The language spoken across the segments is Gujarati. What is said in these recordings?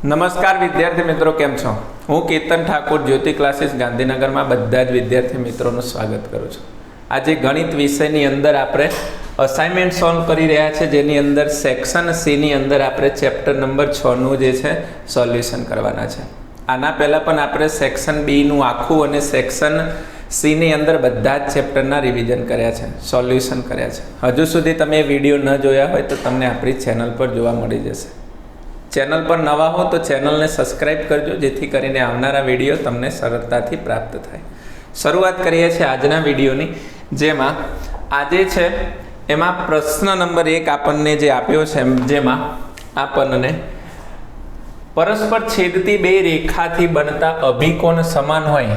નમસ્કાર વિદ્યાર્થી મિત્રો, કેમ છો? હું કેતન ઠાકોર જ્યોતિ ક્લાસીસ ગાંધીનગરમાં બધા જ વિદ્યાર્થી મિત્રોનું સ્વાગત કરું છું. આજે ગણિત વિષયની અંદર આપણે અસાઇનમેન્ટ સોલ્વ કરી રહ્યા છે, જેની અંદર સેક્શન સીની અંદર આપણે ચેપ્ટર નંબર 6નું જે છે સોલ્યુશન કરવાના છે. આના પહેલાં પણ આપણે સેક્શન બીનું આખું અને સેક્શન સીની અંદર બધા જ ચેપ્ટરના રિવિઝન કર્યા છે, સોલ્યુશન કર્યા છે. હજુ સુધી તમે એ વિડીયો ન જોયા હોય તો તમને આપણી ચેનલ પર જોવા મળી જશે. ચેનલ પર નવા હો તો ચેનલને સબસ્ક્રાઈબ કરજો, જેથી કરીને આવનારા વિડીયો તમને સરળતાથી પ્રાપ્ત થાય. શરૂઆત કરીએ છીએ આજના વિડીયોની, જેમાં આજે છે એમાં પ્રશ્ન નંબર 1 આપણને જે આપ્યો છે, જેમાં આપણને પરસ્પર છેદતી બે રેખાથી બનતા અભિકોણ સમાન હોય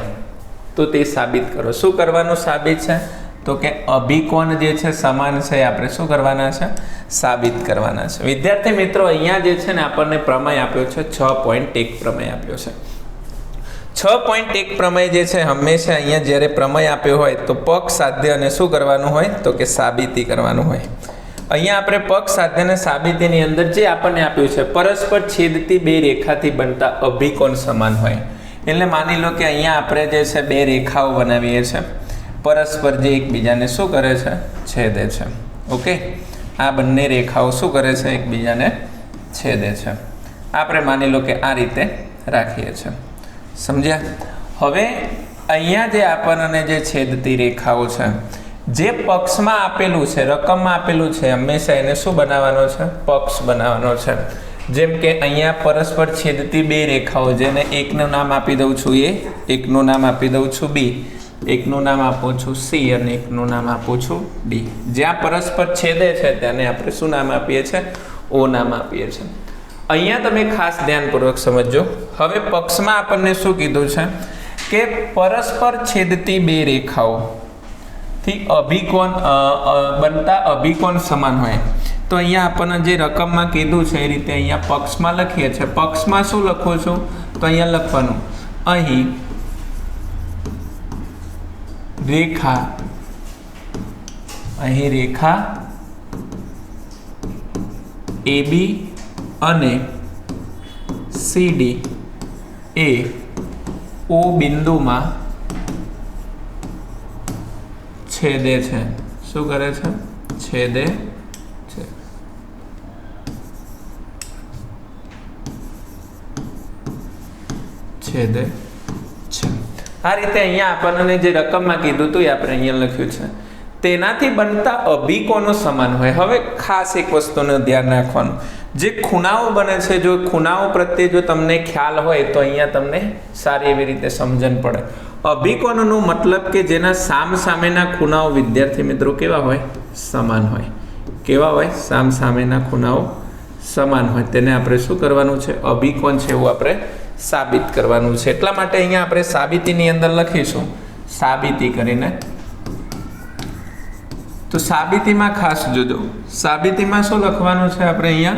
તો તે સાબિત કરો. શું કરવાનું સાબિત છે? તો કે અભિકોણ જે છે સમાન છે, આપણે શું કરવાના છે? સાબિત કરવાના છે. વિદ્યાર્થી મિત્રો, અહીંયા જે છે ને આપણને પ્રમેય આપ્યો છે 6.1 પ્રમેય આપ્યો છે. 6.1 પ્રમેય જે છે હંમેશા અહીંયા જ્યારે પ્રમેય આપ્યો હોય તો પક્ષ સાધ્ય અને શું કરવાનું હોય તો કે સાબિતી કરવાનું હોય. અહીંયા આપણે પક્ષ સાધ્ય અને સાબિતીની અંદર જે આપણને આપ્યું છે પરસ્પર છેદતી બે રેખાથી બનતા અભિકોણ સમાન હોય, એટલે માની લો કે અહીંયા આપણે જે છે બે રેખાઓ બનાવીએ છીએ, પરસ્પર જે એકબીજાને શું કરે છે? છેદે છે. ઓકે, આ બંને રેખાઓ શું કરે છે? એકબીજાને છેદે છે. આપણે માની લો કે આ રીતે રાખીએ છીએ. સમજ્યા? હવે અહીંયા જે આપણને જે છેદતી રેખાઓ છે, જે પક્ષમાં આપેલું છે, રકમમાં આપેલું છે, હંમેશા એને શું બનાવવાનો છે? પક્ષ બનાવવાનો છે. જેમ કે અહીંયા પરસ્પર છેદતી બે રેખાઓ, જેને એકનું નામ આપી દઉં છું A, એકનું નામ આપી દઉં છું B, એકનું નામ આપું છું C અને એકનું નામ આપું છું D. જ્યાં પરસ્પર છેદે છે તેને આપણે શું નામ આપીએ છીએ? O નામ આપીએ છીએ. અહીંયા તમે ખાસ ધ્યાનપૂર્વક સમજજો. હવે પક્ષમાં આપણને શું કીધું છે કે પરસ્પર છેદતી બે રેખાઓથી અભિકોણ બનતા અભિકોણ સમાન હોય. તો અહીંયા આપણને જે રકમમાં કીધું છે એ રીતે અહીંયા પક્ષમાં લખીએ છીએ. પક્ષમાં શું લખું છું? તો અહીંયા લખવાનું અહીં રેખા, અહીં રેખા AB અને CD એ O બિંદુમાં છેદે છે. શું કરે છે? છેદે છે. છેદે છે. આ રીતે અહીંયા આપણને જે રકમમાં કીધું હતું એ આપણે અહીંયા લખ્યું છે. તેનાથી બનતા અભિકોણો સમાન હોય. હવે ખાસ એક વસ્તુનું ધ્યાન રાખવાનું, જે ખૂણાઓ બને છે, જો ખૂણાઓ પ્રત્યે જો તમને ખ્યાલ હોય તો અહીંયા તમને સારી એવી રીતે સમજણ પડે. અભિકોણનો મતલબ કે જેના સામસામેના ખૂણાઓ વિદ્યાર્થી મિત્રો કેવા હોય? સમાન હોય. કેવા હોય? સામસામેના ખૂણાઓ સમાન હોય. તેને આપણે શું કરવાનું છે? અભિકોણ છે એવું આપણે સાબિત કરવાનું છે. એટલા માટે અહીંયા આપણે સાબિતીની અંદર લખીશું સાબિતી કરીને. તો સાબિતીમાં ખાસ જોજો, સાબિતીમાં શું લખવાનું છે આપણે અહીંયા?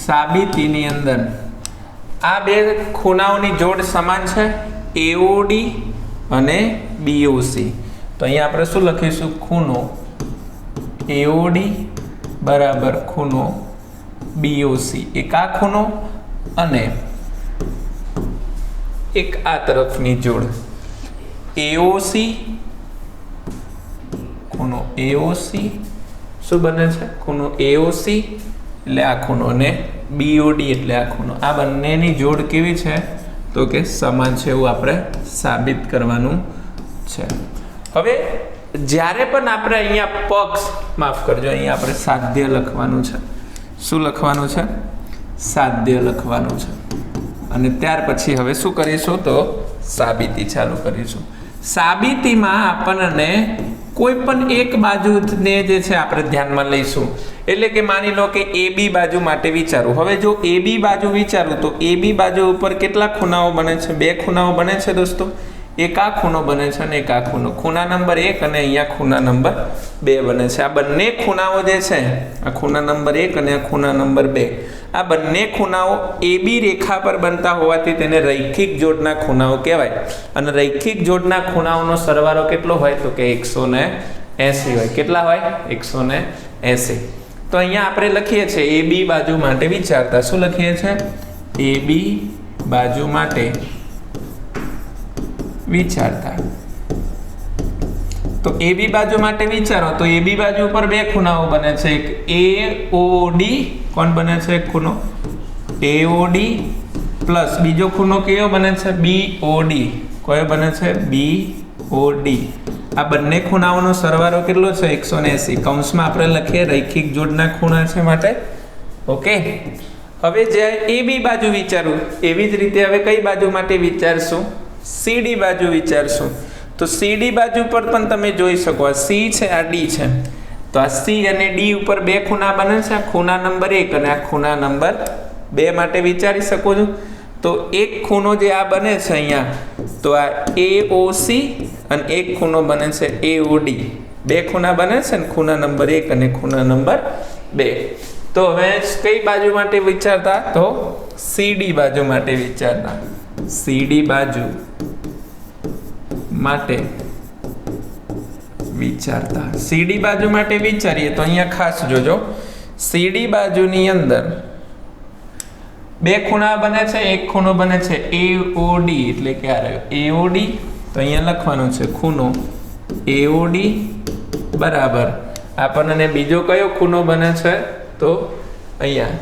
સાબિતીની અંદર આ બે ખૂણાઓની જોડ સમાન છે, AOD અને BOC. તો અહીંયા આપણે શું લખીશું? ખૂણો AOD બરાબર ખૂણો BOC. એક આ ખૂણો અને એક આ તરફની જોડ AOC, ખૂણો AOC શું બને છે? ખૂણો AOC એટલે આ ખૂણો, અને BOD એટલે આ ખૂણો. આ બંનેની જોડ કેવી છે? તો કે સમાન છે એવું આપણે સાબિત કરવાનું છે. હવે જ્યારે પણ આપણે અહીંયા પક્ષ, માફ કરજો, અહીંયા આપણે સાધ્ય લખવાનું છે. શું લખવાનું છે? સાધ્ય લખવાનું છે. અને ત્યાર પછી હવે શું કરીશું? તો સાબિતી ચાલુ કરીશું. સાબિતીમાં આપણને કોઈ પણ એક બાજુને જે છે આપણે ધ્યાનમાં લઈશું. એટલે કે માની લો કે AB બાજુ માટે વિચારું. હવે જો AB બાજુ વિચારું તો AB બાજુ ઉપર કેટલા ખૂણાઓ બને છે? બે ખૂણાઓ બને છે દોસ્તો. એક આ ખૂણો બને છે અને એક આ ખૂણો. ખૂણા નંબર 1 અને અહીંયા ખૂણા નંબર 2 બને છે. આ બંને ખૂણાઓ જે છે, આ ખૂણા નંબર 1 અને આ ખૂણા નંબર 2, આ બંને ખૂણાઓ AB રેખા પર બનતા હોવાથી તેને રૈખિક જોડના ખૂણાઓ કહેવાય. અને રૈખિક જોડના ખૂણાઓનો સરવાળો કેટલો હોય? તો કે 180 હોય. કેટલા હોય? 180. તો અહીંયા આપણે લખીએ છીએ એ બી બાજુ માટે વિચારતા. શું લખીએ છીએ? એ બી બાજુ માટે વિચારતા. તો એ બી બાજુ માટે વિચારો તો એ બી બાજુ ઉપર બે ખૂણાઓ બને છે. એક AOD, કોણ બને છે? એક ખૂણો AOD પ્લસ બીજો ખૂણો કયો બને છે? BOD. કયો બને છે? BOD. આ બંને ખૂણાઓનો સરવાળો કેટલો છે? 180. કૌંસમાં આપણે લખીએ રૈખિક જોડના ખૂણા છે માટે. ઓકે. હવે જે એ બી બાજુ વિચારું એવી જ રીતે હવે કઈ બાજુ માટે વિચારશું? CD બાજુ વિચારશું. તો CD બાજુ પર પણ તમે જોઈ શકો આ C છે, આ D છે. તો આ C અને D ઉપર બે ખૂણા બને છે. આ ખૂણા નંબર 1 અને આ ખૂણા નંબર 2 માટે વિચારી શકો છો. તો એક ખૂણો જે આ બને છે અહીંયા, તો આ AOC અને એક ખૂણો બને છે AOD. બે ખૂણા બને છે ને, ખૂણા નંબર 1 અને ખૂણા નંબર 2. તો હવે કઈ બાજુ માટે વિચારતા? તો CD બાજુ માટે વિચારતા. CD બાજુ માટે વિચારતા. CD બાજુ માટે વિચારીએ તો અહીંયા ખાસ જોજો, CD બાજુની અંદર બે ખૂણા બને છે. એક ખૂણો બને છે AOD, એટલે કે આ રહ્યો AOD. તો અહીંયા લખવાનું છે ખૂણો AOD બરાબર આપણને બીજો કયો ખૂણો બને છે? તો અહીંયા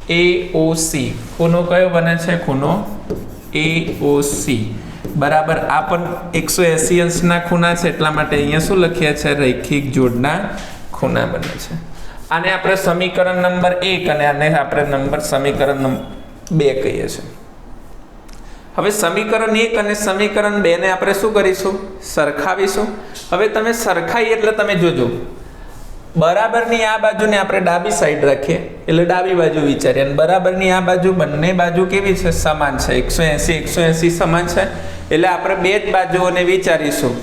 AOC. ખૂણો કયો બને છે? ખૂણો AOC બરાબર. આ પણ 180 અંશના ખૂણા છે, એટલા માટે અહીંયા શું લખ્યા છે? રૈખિક જોડના ખૂણા બને છે. આને આપણે સમીકરણ નંબર 1 અને આને આપણે સમીકરણ નંબર 2 કહીએ છીએ. હવે સમીકરણ 1 અને સમીકરણ 2 ને આપણે શું કરીશું? સરખાવીશું. હવે તમે સરખાઈ એટલે તમે જોજો, બરાબરની આ બાજુને આપણે ડાબી સાઈડ રાખીએ એટલે ડાબી બાજુ વિચારીએ, અને બરાબરની આ બાજુ બંને બાજુ કેવી છે? સમાન છે. 180 સમાન છે એટલે આપણે બે જ બાજુઓને વિચારીશું.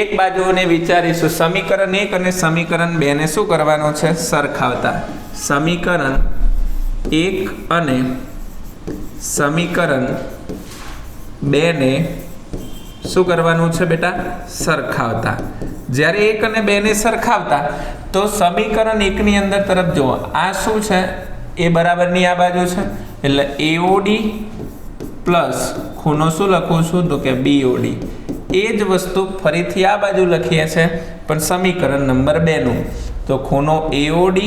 એક બાજુઓને વિચારીશું. સમીકરણ 1 અને સમીકરણ 2 ને શું કરવાનું છે? સરખાવતા. સમીકરણ 1 અને સમીકરણ 2 ને શું કરવાનું છે બેટા? સરખાવતા. જ્યારે 1 અને 2 ને સરખાવતા તો સમીકરણ 1 ની અંદર તરફ જુઓ, આ શું છે? એ બરાબરની આ બાજુ છે એટલે AOD પ્લસ ખૂણો શું લખું છું? તો કે BOD. એ જ વસ્તુ ફરીથી આ બાજુ લખીએ છે પણ સમીકરણ નંબર 2 નું. તો ખૂણો AOD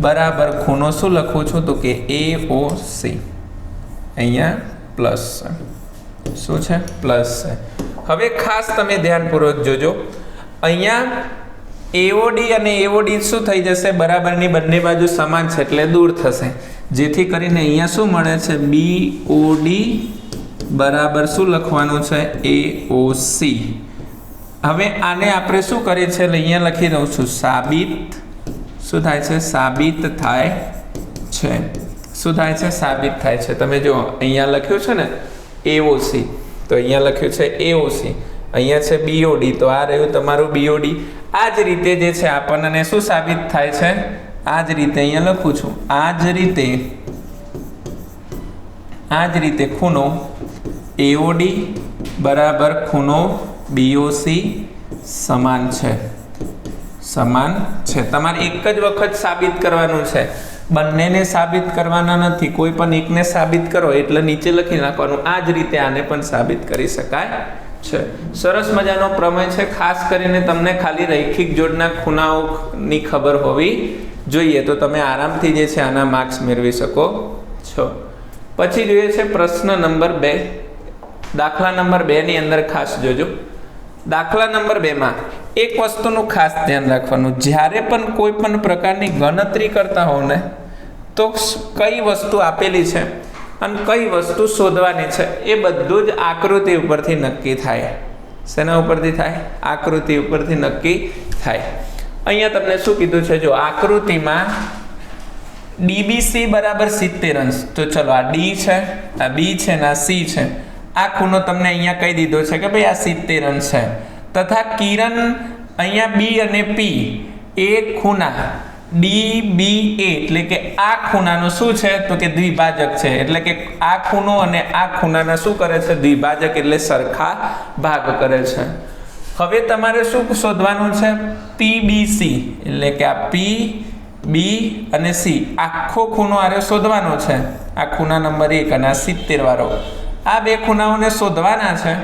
બરાબર ખૂણો શું લખું છું? તો કે AOC. અહીંયા પ્લસ છે. શું છે? પ્લસ છે. હવે ખાસ તમે ધ્યાનપૂર્વક જોજો, અહીંયા AOD અને AOD શું થઈ જશે? બરાબરની બંને બાજુ સમાન છે એટલે દૂર થશે, જેથી કરીને અહીંયા શું મળે છે? BOD બરાબર શું લખવાનું છે? AOC. હવે આને આપણે શું કરીએ છીએ? અહીંયા લખી દઉં છું સાબિત. શું થાય છે? સાબિત થાય છે. શું થાય છે? સાબિત થાય છે. તમે જો અહીંયા લખ્યું છે ને AOC, તો અહીંયા લખ્યું છે AOC, અહીંયા છે BOD, તો આ રહ્યું તમારું BOD. આ જ રીતે જે છે આપણને શું સાબિત થાય છે? આ જ રીતે અહીંયા લખું છું. આ જ રીતે ખૂણો AOD બરાબર ખૂણો BOC સમાન છે. સમાન છે. તમારે એક જ વખત સાબિત કરવાનું છે, બંનેને સાબિત કરવાના નથી. કોઈ પણ એકને સાબિત કરો એટલે નીચે લખી નાખવાનું. આ જ રીતે આને પણ સાબિત કરી શકાય છે. સરસ મજાનો પ્રમેય છે. ખાસ કરીને તમને ખાલી રૈખિક જોડના ખૂણાઓની ખબર હોવી જોઈએ, તો તમે આરામથી જે છે આના માર્ક્સ મેળવી શકો છો. પછી જોઈએ છે પ્રશ્ન નંબર 2. દાખલા નંબર 2 ની અંદર ખાસ જોજો. દાખલા નંબર 2 માં એક વસ્તુનું ખાસ ધ્યાન રાખવાનું, જ્યારે પણ કોઈ પણ પ્રકારની ગણતરી કરતા હોવ ને તો કઈ વસ્તુ આપેલી છે અને કઈ વસ્તુ શોધવાની છે એ બધું જ આકૃતિ ઉપરથી નક્કી થાય. શેના ઉપરથી થાય? આકૃતિ ઉપરથી નક્કી થાય. અહીંયા તમને શું કીધું છે? જો આકૃતિમાં DBC બરાબર 70 અંશ. તો ચલો આ D છે, આ B છે ને આ C છે. આ ખૂણો તમને અહીંયા કહી દીધો છે કે ભાઈ આ 70 અંશ છે. તથા કિરણ અહીંયા B અને P એ ખૂણા DBA એટલે કે આ ખૂણાનો શું છે? તો કે દ્વિભાજક છે. એટલે કે આ ખૂણો અને આ ખૂણાના શું કરે છે? દ્વિભાજક એટલે સરખા ભાગ કરે છે. હવે તમારે શું શોધવાનું છે? PBC એટલે કે આ બી અને સી આખો ખૂણો આરે શોધવાનો છે, આ ખૂણા નંબર 1 અને આ 70 વાળો, આ બે ખૂણાઓને શોધવાના છે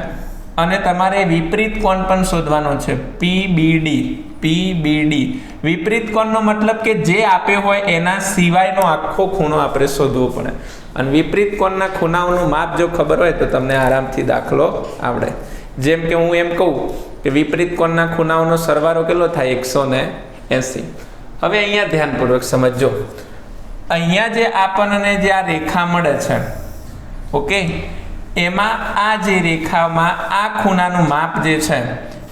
અને તમારે વિપરીત કોણ પણ શોધવાનો છે, પીબીડી. વિપરીત કોણનો મતલબ કે જે આપ્યો હોય એના સિવાયનો આખો ખૂણો આપણે શોધવો પડે, અને વિપરીત કોણના ખૂણાઓનું માપ જો ખબર હોય તો તમને આરામથી દાખલો આવડે. જેમ કે હું એમ કહું કે વિપરીત કોણના ખૂણાઓનો સરવાળો કેટલો થાય, 180. હવે અહીંયા ધ્યાનપૂર્વક સમજજો. અહીંયા જે આપણને જે આ રેખા મળે છે, ઓકે, એમાં આ જે રેખામાં આ ખૂણાનું માપ જે છે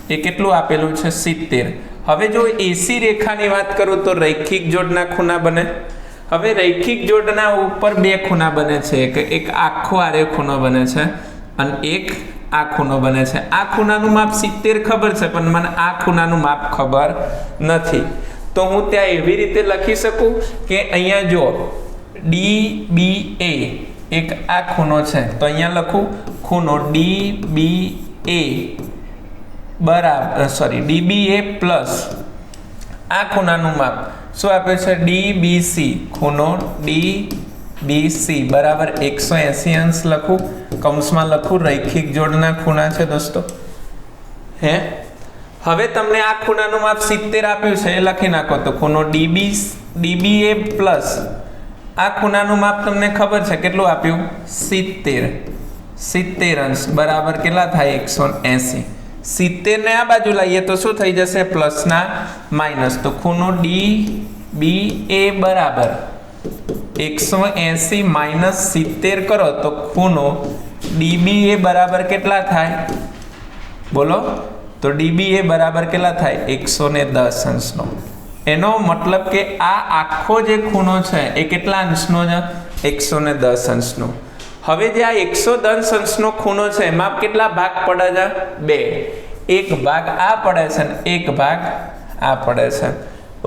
એ કેટલું આપેલું છે, 70. હવે જો એસી રેખાની વાત કરું તો રૈખિક જોડના ખૂણા બને. હવે રૈખિક જોડના ઉપર બે ખૂણા બને છે, એક આખો આરે ખૂણો બને છે અને એક આ ખૂણો બને છે. આ ખૂણાનું માપ 70 ખબર છે, પણ મને આ ખૂણાનું માપ ખબર નથી. તો હું ત્યાં એવી રીતે લખી શકું કે અહીંયા જો DBA એક આ ખૂણો છે, તો અહીંયા લખું ખૂણો DBA બરાબર DBA પ્લસ આ ખૂણાનું માપ શું આપ્યું છે, DBC. ખૂણો DBC બરાબર 180 અંશ લખું, કૌંસમાં લખું રૈખિક જોડના ખૂણા છે દોસ્તો. હવે તમને આ ખૂણાનું માપ 70 આપ્યું છે, એ લખી નાખો. તો ખૂણો DBA પ્લસ આ ખૂણાનું માપ તમને ખબર છે કેટલું આપ્યું, 70 અંશ બરાબર કેટલા થાય, 180. 70 ને આ બાજુ લાવીએ તો શું થઈ જશે, પ્લસના માઇનસ. તો ખૂણો DBA બરાબર 180 માઇનસ 70 કરો તો ખૂણો DBA બરાબર કેટલા થાય, બોલો? તો DBA બરાબર કેટલા થાય, 110 અંશનો. એનો મતલબ કે આ આખો જે ખૂણો છે એ કેટલા અંશનો છે, 110 અંશનો. હવે જે આ 110 અંશનો ખૂણો છે એમાં કેટલા ભાગ પડે છે, 2. એક ભાગ આ પડે છે અને એક ભાગ આ પડે છે,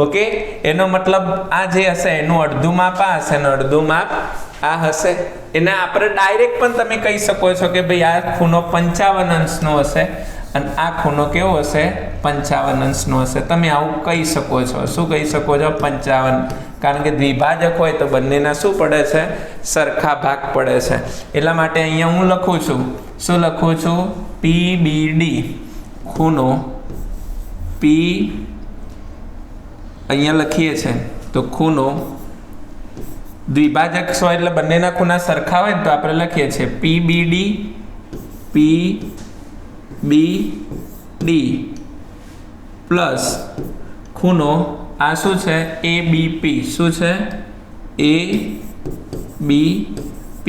ઓકે. એનો મતલબ આ જે હશે એનું અડધું માપ આ હશે અને અડધું માપ આ હશે. એને આપણે ડાયરેક્ટ પણ તમે કહી શકો છો કે ભાઈ આ ખૂણો 55 અંશનો હશે અને આ ખૂણો કેવો હશે, 55 અંશનો હશે. તમે આવું કહી શકો છો. શું કહી શકો છો, 55. કારણ કે દ્વિભાજક હોય તો બંનેના શું પડે છે, સરખા ભાગ પડે છે. એટલા માટે અહીંયા હું લખું છું, શું લખું છું, PBD ખૂણો P અહીંયા લખીએ છે તો ખૂણો દ્વિભાજક હોય એટલે બંનેના ખૂણા સરખા હોય તો આપણે લખીએ છીએ PBD પ્લસ ખૂણો આ શું છે, ABP. શું છે, ABP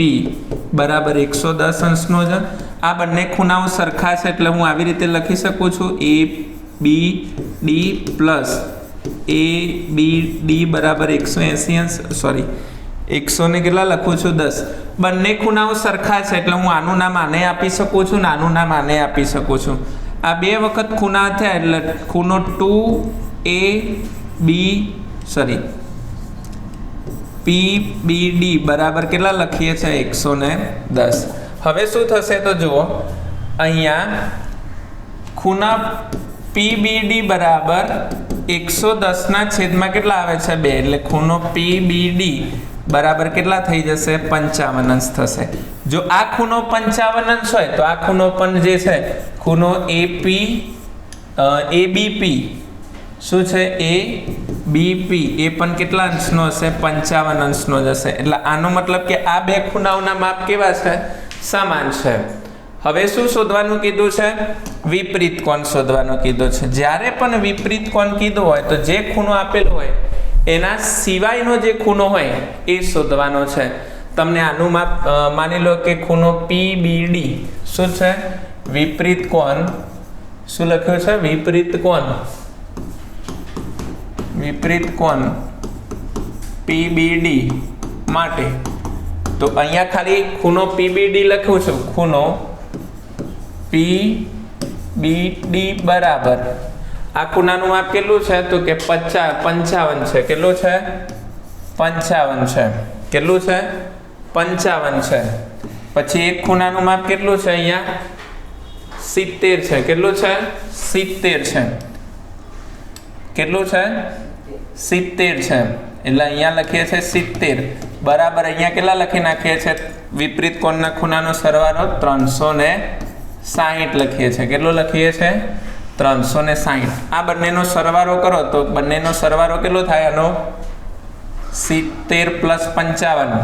બરાબર 110 અંશનો છે. આ બંને ખૂણાઓ સરખા છે એટલે હું આવી રીતે લખી શકું છું, ABD પ્લસ ABD બરાબર 180 અંશ, 100 ને કેટલા લખું છું, 10. બંને ખૂણાઓ સરખા છે એટલે હું આનું નામ આને આપી શકું છું ને આનું નામ આને આપી શકું છું. આ બે વખત ખૂણા થયા એટલે ખૂણો PBD બરાબર કેટલા લખીએ છીએ, 110. હવે શું થશે તો જુઓ, અહીંયા ખૂણા PBD બરાબર 110 ના છેદમાં કેટલા આવે છે, 2. એટલે ખૂણો PBD બરાબર કેટલા થઈ જશે, 55 અંશ થશે. જો આ ખૂણો 55 અંશ હોય તો આ ખૂણો પણ જે છે ખૂણો ABP શું છે, ABP એ પણ કેટલા અંશનો હશે, 55 અંશનો જ હશે. એટલે આનો મતલબ કે આ બે ખૂણાઓના માપ કેવા છે, સમાન છે. હવે શું શોધવાનું કીધું છે, વિપરીત કોણ શોધવાનું કીધું છે. જ્યારે પણ વિપરીત કોણ કીધું હોય તો જે ખૂણો આપેલો હોય એના સિવાયનો જે ખૂણો હોય એ શોધવાનો છે. તમને આનું માપ માની લો કે ખૂણો PBD શું છે, વિપરીત કોણ. શું લખ્યું છે, વિપરીત કોણ PBD માટે. તો અહીંયા ખાલી ખૂણો PBD લખ્યું છું, ખૂણો PBD બરાબર આ ખૂણાનું માપ કેટલું છે તો કે 55 છે. કેટલું છે, 55 છે. કેટલું છે, 55 છે. પછી એક ખૂણાનું માપ કેટલું છે, અહીંયા 70 છે. કેટલું છે, 70 છે. કેટલું છે, 70 છે એટલે અહીંયા લખીએ છીએ 70 બરાબર અહીંયા કેટલા લખી નાખીએ છીએ વિપરીત કોણના ખૂણાનો સરવાળો 360 લખીએ છીએ કેટલો લખીએ છીએ 360 આ બંનેનો સરવાળો કરો તો બંનેનો સરવાળો કેટલો થાય આનો 70 + 55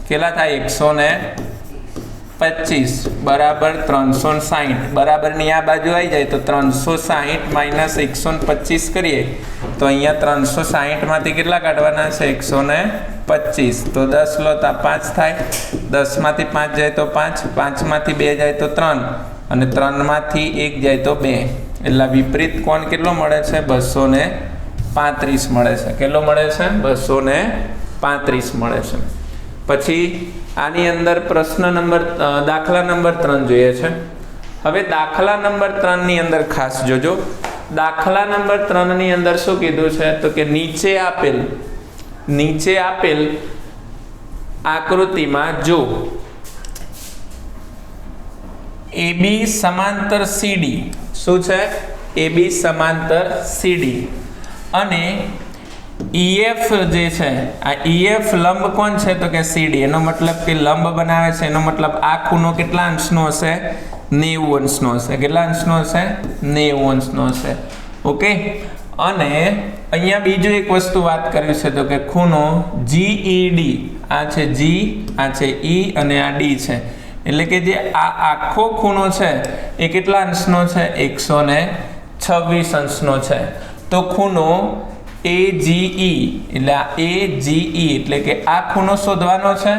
કેટલા થાય 125 બરાબર 360 બરાબરની આ બાજુ આવી જાય તો 360 - 125 કરીએ તો અહીંયા 360 માંથી કેટલા કાઢવાના છે 125 તો 10 લો તો 5 થાય 10 માંથી 5 જાય તો 5 5 માંથી 2 જાય તો 3 અને 3 માંથી 1 જાય તો 2 એટલે વિપરીત કોણ કેટલો મળે છે 235 મળે છે કેટલો મળે છે 235 મળે છે પછી આની અંદર પ્રશ્ન નંબર દાખલા નંબર 3 જોઈએ છે હવે દાખલા નંબર 3 ની અંદર ખાસ જોજો દાખલા નંબર 3 ની અંદર શું કીધું છે તો કે નીચે આપેલ આકૃતિમાં જો AB સમાંતર CD શું છે AB સમાંતર CD અને EF જે છે આ EF લંબ કોણ છે તો કે CD એનો મતલબ કે લંબ બનાવે છે એનો મતલબ આ ખૂણો કેટલા અંશનો હશે 90 અંશનો હશે કેટલા અંશનો હશે 90 અંશનો હશે ઓકે અને અહીંયા બીજું એક વસ્તુ વાત કરી છે તો કે ખૂણો GED આ છે G આ છે E અને આ D છે એટલે કે જે આ આખો ખૂણો છે એ કેટલા અંશનો છે 126 અંશનો છે તો ખૂણો AGE એટલે આ AGE એટલે કે આ ખૂણો શોધવાનો છે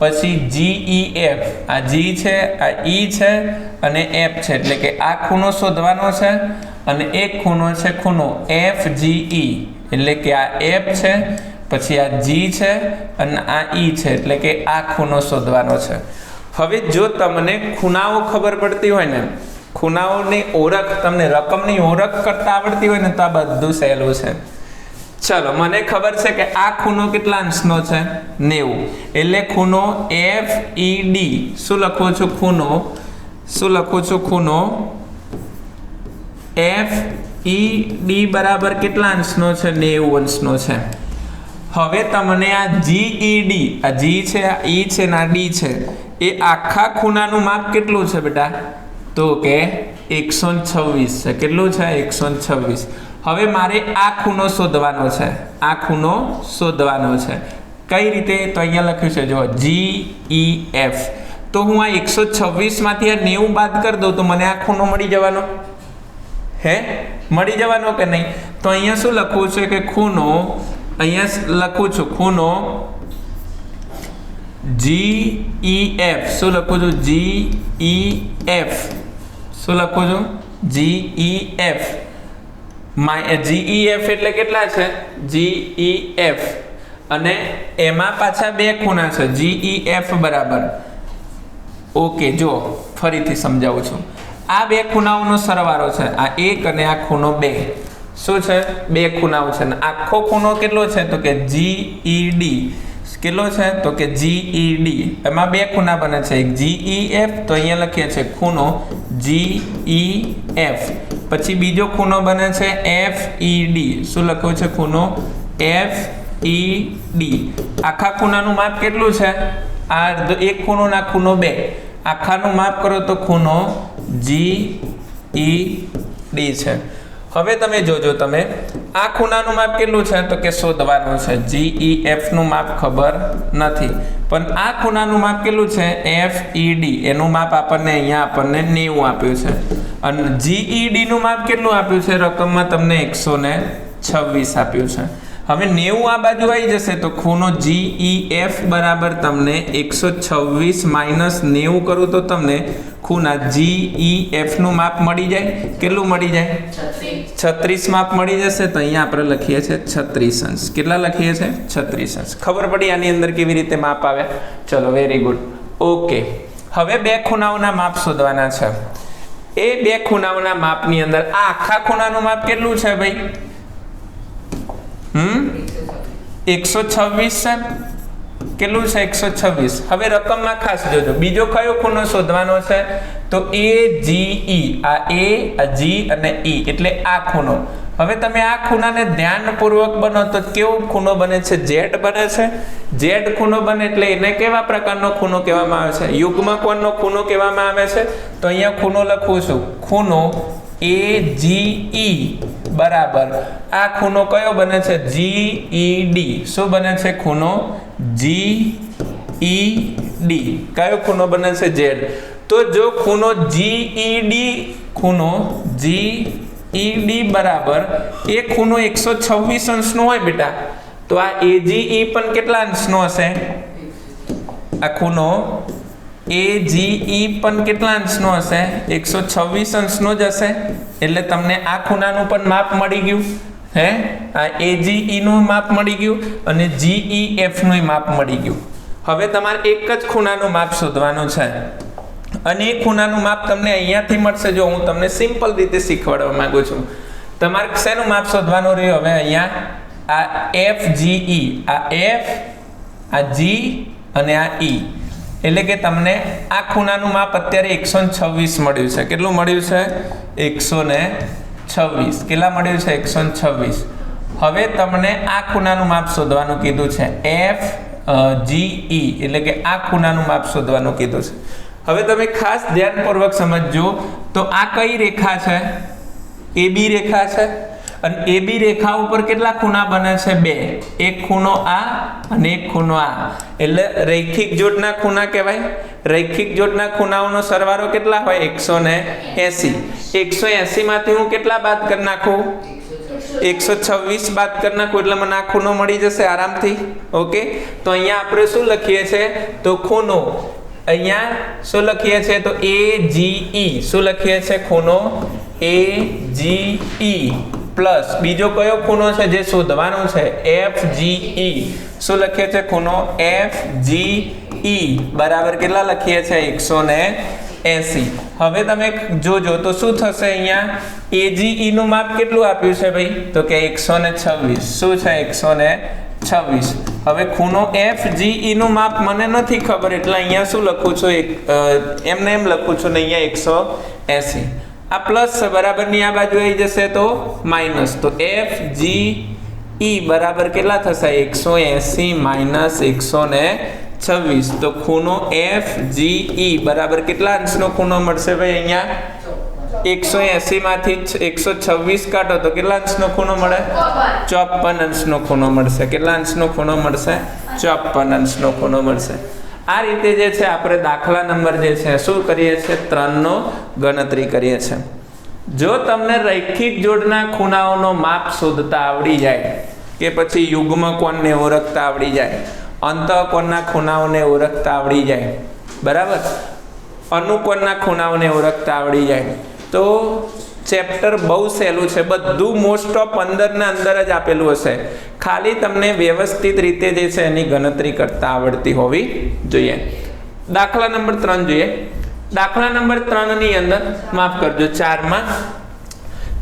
પછી GEF આ G છે આ E છે અને F છે એટલે કે આ ખૂણો શોધવાનો છે અને એક ખૂણો છે ખૂણો FGE એટલે કે આ F છે પછી આ G છે અને આ E છે એટલે કે આ ખૂણો શોધવાનો છે હવે જો તમને ખૂણાઓ ખબર પડતી હોય ને ખૂણાઓની ઓળખ તમને રકમની ઓળખ કરતા આવડતી હોય ને તો આ બધું સહેલું છે ચલો મને ખબર છે કે આ ખૂણો કેટલા અંશનો છે 90 એટલે ખૂણો FED શું લખું છું ખૂણો FED બરાબર કેટલા અંશનો છે 90 અંશનો છે હવે તમને આ GED આ G છે આ E છે ને આ D છે એ આખા ખૂણાનું માપ કેટલું છે બેટા તો કે 126 છે કેટલું છે 126 હવે મારે આ ખૂણો શોધવાનો છે કઈ રીતે તો અહીંયા લખ્યું છે જો GEF તો હું આ 126 માંથી આ 90 બાદ કરી દઉં તો મને આ ખૂણો મળી જવાનો કે નહીં તો અહીંયા શું લખવું છે કે ખૂણો અહીંયા લખું છું ખૂણો GEF શું લખું છું GEF GEF એટલે કેટલા છે GEF અને એમાં પાછા બે ખૂણા છે GEF બરાબર ઓકે જો ફરીથી સમજાવું છું આ બે ખૂણાઓનો સરવાળો છે આ એક અને આ ખૂણો બે શું છે બે ખૂણાઓ છે અને આખો ખૂણો કેટલો છે તો કે GED કેટલો છે તો કે GED એમાં બે ખૂણા બને છે એક GEF તો અહીંયા લખીએ છીએ ખૂણો GEF પછી બીજો ખૂણો બને છે FED શું લખ્યું છે ખૂણો FED આખા ખૂણાનું માપ કેટલું છે આ એક ખૂણો ના ખૂણો બે આખાનું માપ કરો તો ખૂણો GED છે હવે તમે જોજો તમે આ ખૂણાનું માપ કેટલું છે તો કે શોધવાનું છે GEF નું માપ ખબર નથી પણ આ ખૂણાનું માપ કેટલું છે FED એનું માપ આપણને 90 આપ્યું છે અને GED નું માપ કેટલું આપ્યું છે રકમમાં તમને 126 આપ્યું છે હવે 90 આ બાજુ આવી જશે તો ખૂણો GEF બરાબર તમને 126 માઈનસ 90 કરું તો તમને ખૂણા GEF નું માપ મળી જાય કેટલું મળી જાય 36 માપ મળી જશે તો અહીંયા આપણે લખીએ છીએ 36 અંશ કેટલા લખીએ છીએ 36 અંશ ખબર પડી આની અંદર કેવી રીતે માપ આવે ચલો વેરી ગુડ ઓકે હવે બે ખૂણાઓના માપ શોધવાના છે એ બે ખૂણાઓના માપની અંદર આ આખા ખૂણાનું માપ કેટલું છે ભાઈ 126 છે કેટલું છે 126 હવે રકમમાં ખાસ જોજો બીજો કયો ખૂણો શોધવાનો છે તો AGE આ A આ G અને E એટલે આ ખૂણો હવે તમે આ ખૂણાને ધ્યાનપૂર્વક બનો તો કેવો ખૂણો બને છે? ઝેડ બને છે. ઝેડ ખૂણો બને એટલે એને કેવા પ્રકારનો ખૂણો કહેવામાં આવે છે? યુગ્મ કોણનો ખૂણો કહેવામાં આવે છે. તો અહીંયા ખૂણો લખું છું, ખૂણો AGE બરાબર આ ખૂણો કયો બને છે? GED. શું બને છે? ખૂણો GED. કયો ખૂણો બને છે? ઝેડ. તો જો ખૂણો GED બરાબર એ ખૂણો 126 અંશનો હોય બેટા, તો આ AGE પણ કેટલા અંશનો હશે? આ ખૂણો AGE પણ કેટલા અંશનો હશે? 126 અંશનો જ હશે. એટલે તમને આ ખૂણાનું પણ માપ મળી ગયું. હે, આ AGE નું માપ મળી ગયું અને GEF નું માપ મળી ગયું. હવે તમારે એક જ ખૂણાનું માપ શોધવાનું છે અને એ ખૂણાનું માપ તમને અહીંયાથી મળશે. જો હું તમને સિમ્પલ રીતે શીખવાડવા માંગુ છું. તમારે શેનું માપ શોધવાનું રહ્યું? હવે અહીંયા આ FGE, આ F, આ G અને આ E. એટલે કે તમને આ ખૂણાનું માપ અત્યારે 126 મળ્યું છે. કેટલું મળ્યું છે? 126. કેટલા મળ્યું છે? 126. હવે તમને આ ખૂણાનું માપ શોધવાનું કીધું છે, FGE. એટલે કે આ ખૂણાનું માપ શોધવાનું કીધું છે. હવે તમે ખાસ ધ્યાનપૂર્વક સમજજો. તો આ કઈ રેખા છે? AB રેખા છે. અને AB રેખા ઉપર કેટલા ખૂણા બને છે? 2. એક ખૂણો આ અને એક ખૂણો આ. એટલે રૈખિક જોડના ખૂણા કહેવાય. રૈખિક જોડના ખૂણાઓનો સરવાળો કેટલા હોય? 180. 180 માંથી હું કેટલા બાદ કરી નાખું? 126 બાદ કરી નાખું એટલે મને આ ખૂણો મળી જશે આરામથી. ઓકે, તો અહીંયા આપણે શું લખીએ છીએ? તો ખૂણો અહીંયા શું લખીએ છીએ? તો AGE. શું લખીએ છીએ? ખૂણો AGE પ્લસ બીજો કયો ખૂણો છે જે શોધવાનું છે? FGE. શું લખીએ છીએ? ખૂણો FGE બરાબર કેટલા લખીએ છીએ? 180. હવે તમે જોજો તો શું થશે? અહીંયા AGE નું માપ કેટલું આપ્યું છે ભાઈ? તો કે 126. શું છે? 126. હવે ખૂણો FGE નું માપ મને નથી ખબર એટલે અહીંયા શું લખું છું? એમને એમ લખું છું ને અહીંયા 180. આ પ્લસ બરાબરની આ બાજુ આવી જશે તો માઇનસ. તો FGE બરાબર કેટલા થશે? 180 માઇનસ 126. તો ખૂણો FGE બરાબર કેટલા અંશનો ખૂણો મળશે ભાઈ? અહીંયા 180 માંથી 126 કાઢો તો કેટલા અંશનો ખૂણો મળે? 54 અંશનો ખૂણો મળશે. કેટલા અંશનો ખૂણો મળશે? 54 અંશનો ખૂણો મળશે. આ રીતે જે છે આપણે દાખલા નંબર જે છે શું કરીએ છીએ? 3 નો ગણતરી કરીએ છીએ. જો તમને રૈખિક જોડના ખૂણાઓનો માપ શોધતા આવડી જાય કે પછી યુગ્મ કોણને ઓળખતા આવડી જાય, અંતઃકોણના ખૂણાઓને ઓળખતા આવડી જાય, બરાબર, અનુકોણના ખૂણાઓને ઓળખતા આવડી જાય, તો ચેપ્ટર બહુ સહેલું છે. બધું મોસ્ટ ઓફ 15 ના અંદર જ આપેલું હશે. ખાલી તમને વ્યવસ્થિત રીતે જે છે એની ગણતરી કરતા આવડતી હોવી જોઈએ. દાખલા નંબર 3 જોઈએ. દાખલા નંબર 3 ની અંદર માફ કરજો 4 માં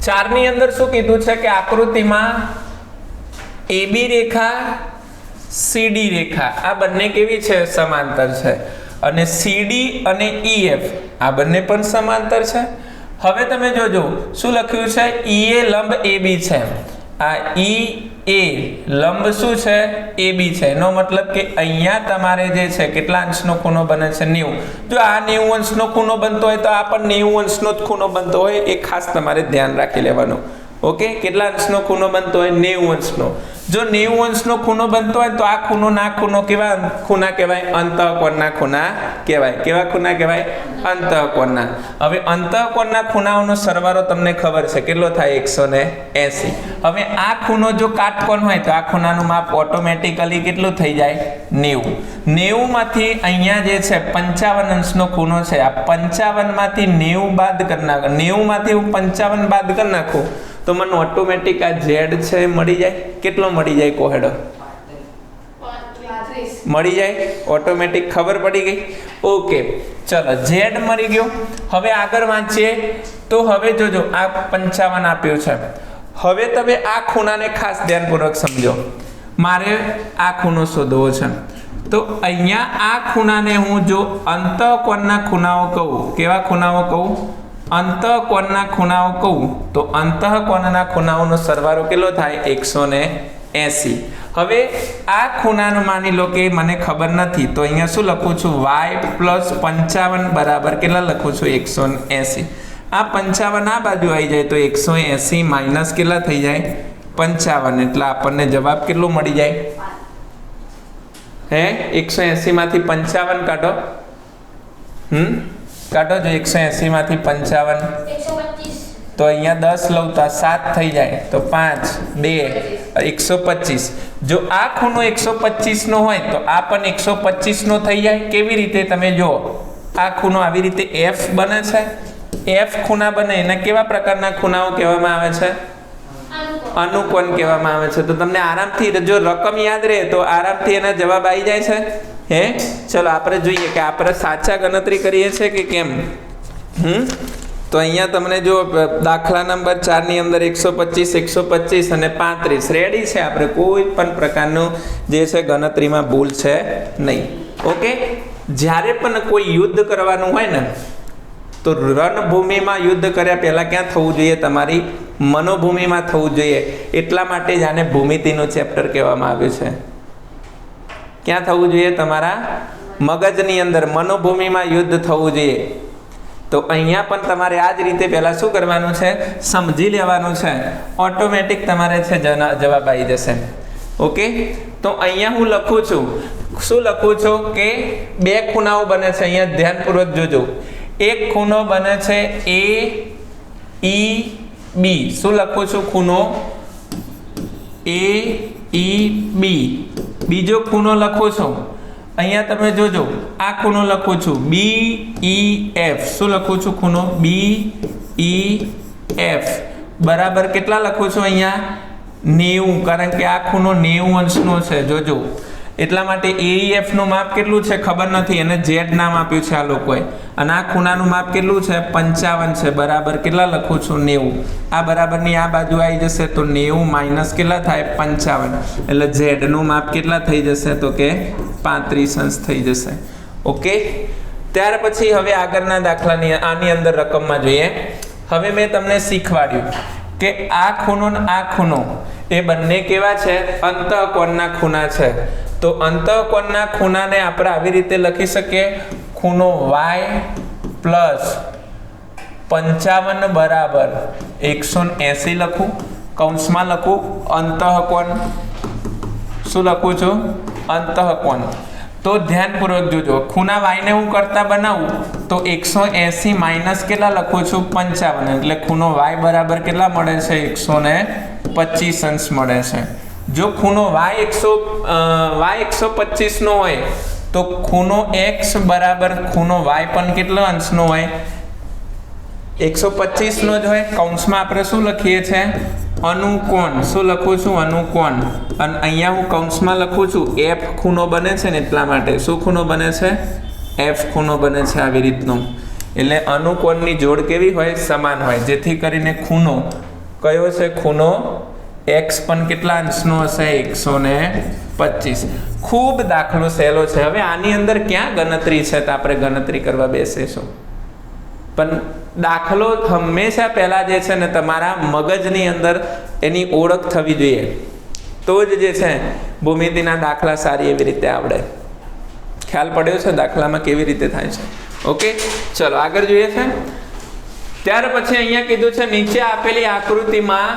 4 ની અંદર શું કીધું છે કે આકૃતિમાં AB રેખા CD રેખા આ બંને કેવી છે? સમાંતર છે. અને CD અને EF આ બંને પણ સમાંતર છે. હવે તમે જોજો શું લખ્યું છે? EA લંબ AB છે. આ EA લંબ શું છે? AB છે. એનો મતલબ કે અહીંયા તમારે જે છે કેટલા અંશનો ખૂણો બને છે? 90. જો આ 90 અંશનો ખૂણો બનતો હોય તો આ પણ 90 અંશનો જ ખૂણો બનતો હોય. એ ખાસ તમારે ધ્યાન રાખી લેવાનું. ઓકે, કેટલા અંશનો ખૂણો બનતો હોય? 90 અંશનો. જો 90 અંશનો ખૂણો બનતો હોય તો આ ખૂણો ના ખૂણો કેવા ખૂણા કહેવાય? અંતઃકોણના ખૂણા કહેવાય. કેવા ખૂણા કહેવાય? અંતઃકોણના. હવે અંતઃકોણના ખૂણાઓનો સરવાળો તમને ખબર છે કેટલો થાય? 180. હવે આ ખૂણો જો કાટકોણ હોય તો આ ખૂણાનું માપ ઓટોમેટિકલી કેટલું થઈ જાય? 90. 90 માંથી અહીંયા જે છે 55 અંશનો ખૂણો છે. આ 55 માંથી 90 બાદ કરી નાખો. 90 માંથી હું 55 બાદ કરી નાખું તો મને ઓટોમેટિક આ Z છે મળી જાય. કેટલો મળી જાય? કોહેડો મળી જાય ઓટોમેટિક. ખબર પડી ગઈ? ઓકે, ચલો Z મળી ગયો. હવે આગળ વાંચીએ તો હવે જોજો આ 55 આપ્યો છે. હવે તમે આ ખૂણાને ખાસ ધ્યાનપૂર્વક સમજો. મારે આ ખૂણો શોધવો છે તો અહીંયા આ ખૂણાને હું જો અંતઃકોણના ખૂણાઓ કહું, કેવા ખૂણાઓ કહું? અંતઃકોણના ખૂણાઓ કહું તો અંતઃકોણના ખૂણાઓનો સરવાળો કેટલો થાય 180. હવે આ ખૂણાનું માની લો કે મને ખબર નથી તો અહીંયા શું લખું છું y + 55 બરાબર કેટલા લખું છું 180. આ 55 આ બાજુ આવી જાય તો 180 માઇનસ કેટલા થઈ જાય 55 એટલે આપણને જવાબ કેટલો મળી જાય હે 180 માંથી 55 કાઢો કાઢો જો 180 માંથી 55 તો અહીંયા 10 લઉં તો 7 થઈ જાય તો 5 2 125. જો આ ખૂણો 125 નો હોય તો આ પણ 125 નો થઈ જાય. કેવી રીતે તમે જો આ ખૂણો આવી રીતે f બને છે. f ખૂણા બને એને કેવા પ્રકારના ખૂણાઓ કહેવામાં આવે છે અનુકોણ કહેવામાં આવે છે. તો તમને આરામથી જો રકમ યાદ રહે તો આરામથી એના જવાબ આવી જાય છે હે. ચલો આપણે જોઈએ કે આપણે સાચા ગણતરી કરીએ છીએ કે કેમ. તો અહીંયા તમને જો દાખલા નંબર 4 ની અંદર 125 125 અને 35 રેડી છે. આપણે કોઈ પણ પ્રકારનું જે છે ગણતરીમાં ભૂલ છે નહીં. ઓકે, જ્યારે પણ કોઈ યુદ્ધ કરવાનું હોય ને તો રણભૂમિમાં યુદ્ધ કર્યા પહેલા ક્યાં થવું જોઈએ તમારી મનોભૂમિમાં થવું જોઈએ. એટલા માટે જ આને ભૂમિતિનું ચેપ્ટર કહેવામાં આવ્યું છે. ક્યાં થવું જોઈએ તમારા મગજની અંદર મનોભૂમિમાં યુદ્ધ થવું જોઈએ. તો અહીંયા પણ તમારે આ જ રીતે પહેલા શું કરવાનું છે સમજી લેવાનું છે. ઓટોમેટિક તમારે છે જવાબ આવી જશે. ઓકે, તો અહીંયા હું લખું છું શું લખું છું કે બે ખૂણાઓ બને છે. અહીંયા ધ્યાનપૂર્વક જોજો. એક ખૂણો બને છે AEB. શું લખું છું ખૂણો AEB. બીજો ખૂણો લખું છું અહીંયા તમે જોજો આ ખૂણો લખું છું BEF. શું લખું છું ખૂણો BEF બરાબર કેટલા લખું છું અહીંયા 90. કારણ કે આ ખૂણો 90 અંશનો છે. જોજો એટલા માટે AEF નું માપ કેટલું છે ખબર નથી એને Z નામ આપ્યું છે આ લોકોએ. અને આ ખૂણાનું માપ કેટલું છે 55 છે. બરાબર કેટલા લખું છું 90. આ બરાબરની આ બાજુ આવી જશે તો 90 માઇનસ કેટલા થાય 55 એટલે Z નું માપ કેટલા થઈ જશે તો કે 35 અંશ થઈ જશે. ઓકે, ત્યાર પછી હવે આગળના દાખલાની આની અંદર રકમમાં જોઈએ. હવે મેં તમને શીખવાડ્યું કે આ ખૂણો ને આ ખૂણો એ બંને કેવા છે અંતઃકોણના ખૂણા છે. તો અંતઃકોણના ખૂણાને આપણે આવી રીતે લખી શકીએ ખૂણો y + 55 બરાબર 180 લખું કૌંસમાં લખું અંતઃકોણ. શું લખું છું અંતઃકોણ. તો ધ્યાનપૂર્વક જોજો ખૂણા y ને હું કરતા બનાવું તો 180 માઇનસ કેટલા લખું છું 55 એટલે ખૂણો y બરાબર કેટલા મળે છે 125 અંશ મળે છે. જો ખૂણો y 125 નો હોય તો ખૂણો x બરાબર ખૂણો y પણ કેટલા અંશનો હોય 125 નો જ હોય. કૌંસમાં આપણે શું લખીએ છીએ અનુકોણ. શું લખું છું અનુકોણ. અને અહીંયા હું કૌંસમાં લખું છું f ખૂણો બને છે ને એટલા માટે. શું ખૂણો બને છે f ખૂણો બને છે આવી રીતનો. એટલે અનુકોણની જોડ કેવી હોય સમાન હોય જેથી કરીને ખૂણો કયો છે ખૂણો x પણ કેટલા અંશનો હશે 125. ખૂબ દાખલો સહેલો છે. હવે આની અંદર ક્યાં ગણતરી છે તો આપણે ગણતરી કરવા બેસીશું. પણ દાખલો હંમેશા પહેલા જે છે ને તમારા મગજની અંદર એની ઓળખ થવી જોઈએ તો જ જે છે ભૂમિતિના દાખલા સારી એવી રીતે આવડે. ખ્યાલ પડ્યો છે દાખલામાં કેવી રીતે થાય છે. ઓકે, ચલો આગળ જોઈએ છે. ત્યાર પછી અહીંયા કીધું છે નીચે આપેલી આકૃતિમાં